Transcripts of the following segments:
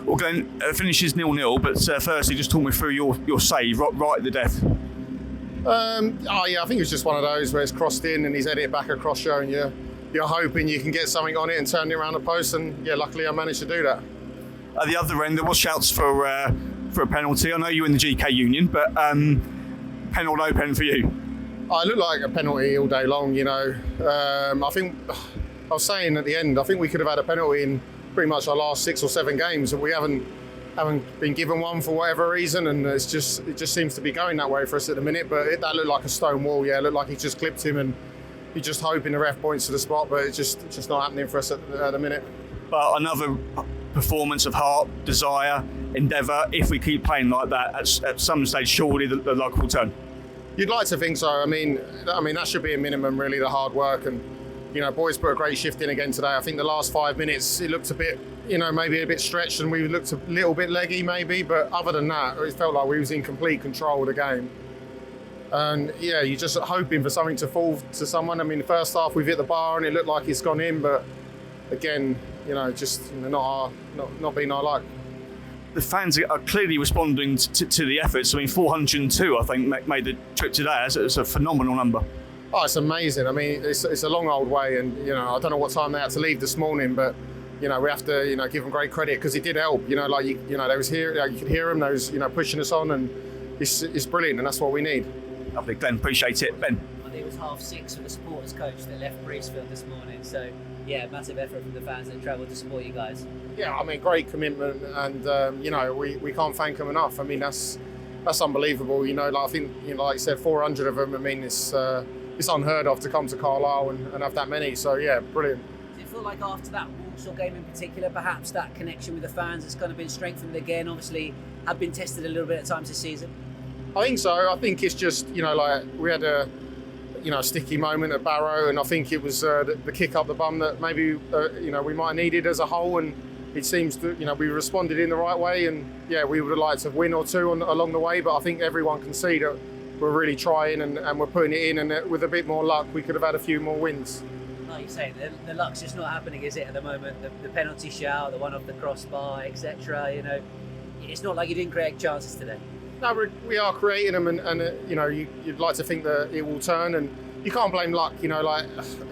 Well, Glenn, finishes 0-0, but firstly, just talk me through your save right at the death. I think it's just one of those where it's crossed in and he's headed it back across you, and you're hoping you can get something on it and turn it around the post, and luckily I managed to do that. At the other end, there was shouts for a penalty. I know you're in the GK Union, but pen or no pen for you? It looked like a penalty all day long, I think, I was saying at the end, I think we could have had a penalty in pretty much our last 6 or 7 games, and we haven't been given one for whatever reason, and it just seems to be going that way for us at the minute. But that looked like a stone wall. It looked like he just clipped him, and you're just hoping the ref points to the spot, but it's just not happening for us at the minute. But another performance of heart, desire, endeavour. If we keep playing like that, at some stage, surely the luck will turn. You'd like to think so. I mean that should be a minimum, really, the hard work. And boys put a great shift in again today. I think the last 5 minutes it looked a bit, maybe a bit stretched, and we looked a little bit leggy maybe. But other than that, it felt like we was in complete control of the game. And you're just hoping for something to fall to someone. I mean, the first half we've hit the bar and it looked like it's gone in, but again, just not being our luck. The fans are clearly responding to the efforts. I mean, 402, I think, made the trip today. It's a phenomenal number. Oh, it's amazing. I mean, it's a long old way, and I don't know what time they had to leave this morning, but we have to give them great credit, because it did help. They was here. You could hear them. They was pushing us on, and it's brilliant, and that's what we need. Lovely, Glenn. Appreciate it, Ben. I think it was 6:30 for the supporters coach that left Breezefield this morning. So massive effort from the fans that travelled to support you guys. Yeah, I mean, great commitment, and we can't thank them enough. I mean, that's unbelievable. I think like you said, 400 of them. I mean, it's unheard of to come to Carlisle and have that many. So brilliant. Does it feel like after that Walsall game in particular, perhaps that connection with the fans has kind of been strengthened again? Obviously, have been tested a little bit at times this season. I think so. I think it's just like we had a sticky moment at Barrow, and I think it was the kick up the bum that maybe we might have needed as a whole, and it seems that we responded in the right way, and we would have liked to win or two along the way, but I think everyone can see that we're really trying and we're putting it in, and with a bit more luck we could have had a few more wins. Like you say, the luck's just not happening, is it, at the moment? The penalty shout, the one off the crossbar, etc. It's not like you didn't create chances today. No, we are creating them, and you'd like to think that it will turn, and you can't blame luck.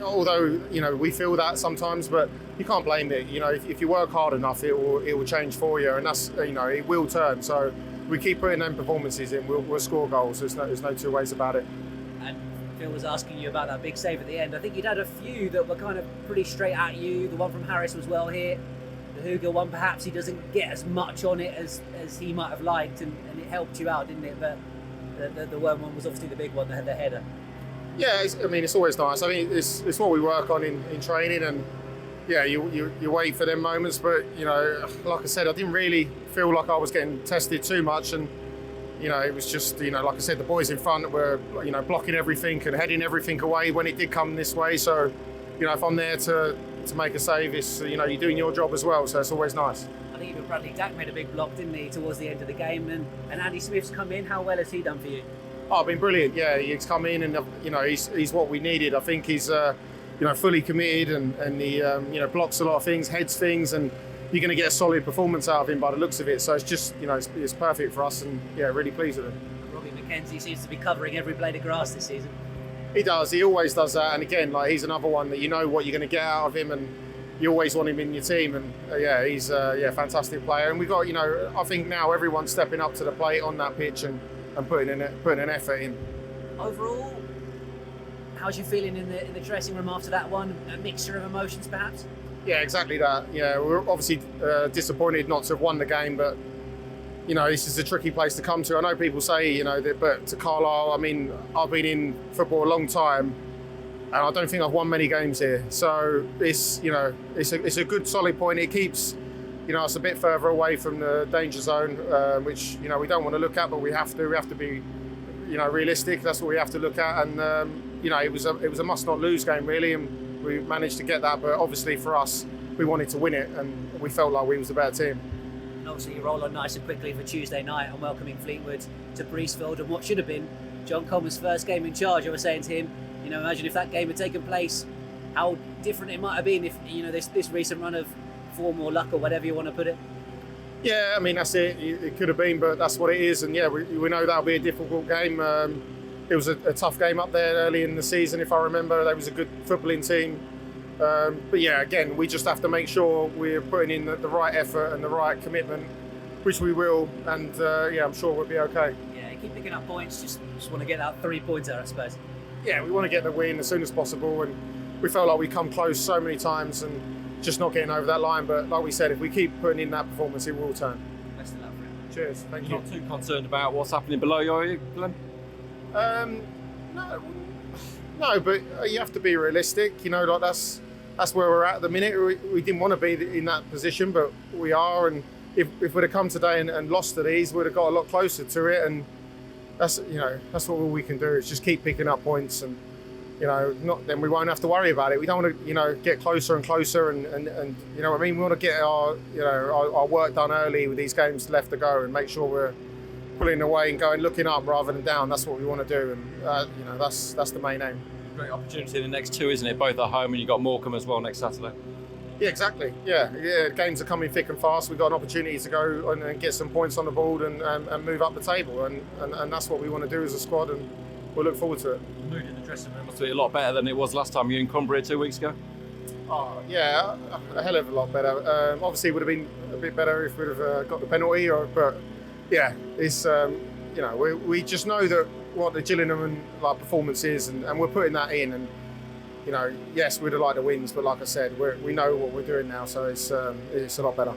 Although we feel that sometimes, but you can't blame it. If you work hard enough, it will change for you, and that's it will turn. So we keep putting them performances in, we'll score goals. There's no two ways about it. And Phil was asking you about that big save at the end. I think you'd had a few that were kind of pretty straight at you. The one from Harris was well hit. The Hugo one, perhaps he doesn't get as much on it as he might have liked, and it helped you out, didn't it? But the one was obviously the big one, the header. Yeah, it's always nice. I mean, it's what we work on in training, and you wait for them moments. But like I said, I didn't really feel like I was getting tested too much, and it was just like I said, the boys in front were blocking everything and heading everything away when it did come this way. So if I'm there to make a save, it's you're doing your job as well, so it's always nice. I think even Bradley Dack made a big block, didn't he, towards the end of the game, and Andy Smith's come in. How well has he done for you? Oh, been brilliant. Yeah, he's come in, and he's what we needed. I think he's fully committed, and he blocks a lot of things, heads things, and you're going to get a solid performance out of him by the looks of it. So it's just it's perfect for us, and really pleased with him. Robbie McKenzie seems to be covering every blade of grass this season. He does. He always does that. And again, he's another one that what you're going to get out of him, and you always want him in your team. And he's a fantastic player. And we've got I think now everyone's stepping up to the plate on that pitch and putting an effort in. Overall, how's you feeling in the dressing room after that one? A mixture of emotions, perhaps? Yeah, exactly that. Yeah, we're obviously disappointed not to have won the game, but this is a tricky place to come to. I know people say, but to Carlisle, I mean, I've been in football a long time, and I don't think I've won many games here. So it's a good solid point. It keeps, us a bit further away from the danger zone, which we don't want to look at, but we have to. We have to be, realistic. That's what we have to look at. And it was a must not lose game really, and we managed to get that. But obviously for us, we wanted to win it, and we felt like we was the better team. And obviously you roll on nice and quickly for Tuesday night and welcoming Fleetwood to Breezefield, and what should have been John Coleman's first game in charge. I was saying to him, imagine if that game had taken place, how different it might have been if this recent run of form or luck or whatever you want to put it. Yeah, I mean that's it. It could have been, but that's what it is. And yeah, we know that'll be a difficult game. It was a tough game up there early in the season, if I remember. They was a good footballing team. But yeah, again, we just have to make sure we're putting in the right effort and the right commitment, which we will. And yeah, I'm sure we'll be okay. Yeah, keep picking up points. Just want to get that 3 points there, I suppose. Yeah, we want to get the win as soon as possible. And we felt like we come close so many times and just not getting over that line. But like we said, if we keep putting in that performance, it will turn. Best of luck for it. Cheers. Thank You're you. not too concerned about what's happening below you, are you, Glenn? No, but you have to be realistic. You know, like that's where we're at the minute. We didn't want to be in that position, but we are. And if we'd have come today and lost to these, we'd have got a lot closer to it. And that's what all we can do is just keep picking up points, and then we won't have to worry about it. We don't want to get closer and closer, and you know what I mean. We want to get our work done early with these games left to go, and make sure we're pulling away and looking up rather than down. That's what we want to do, and that's the main aim. Great opportunity in the next two, isn't it? Both at home, and you've got Morecambe as well next Saturday. Yeah, exactly. Yeah. Games are coming thick and fast. We've got an opportunity to go and get some points on the board and move up the table, and that's what we want to do as a squad, and we'll look forward to it. The mood in the dressing room must be a lot better than it was last time you were in Cumbria 2 weeks ago. Oh, yeah, a hell of a lot better. Obviously, it would have been a bit better if we'd have got the penalty, but yeah, it's we just know that what the Gillingham performance is, and we're putting that in. And yes, we'd have liked the wins, but like I said, we know what we're doing now, so it's a lot better.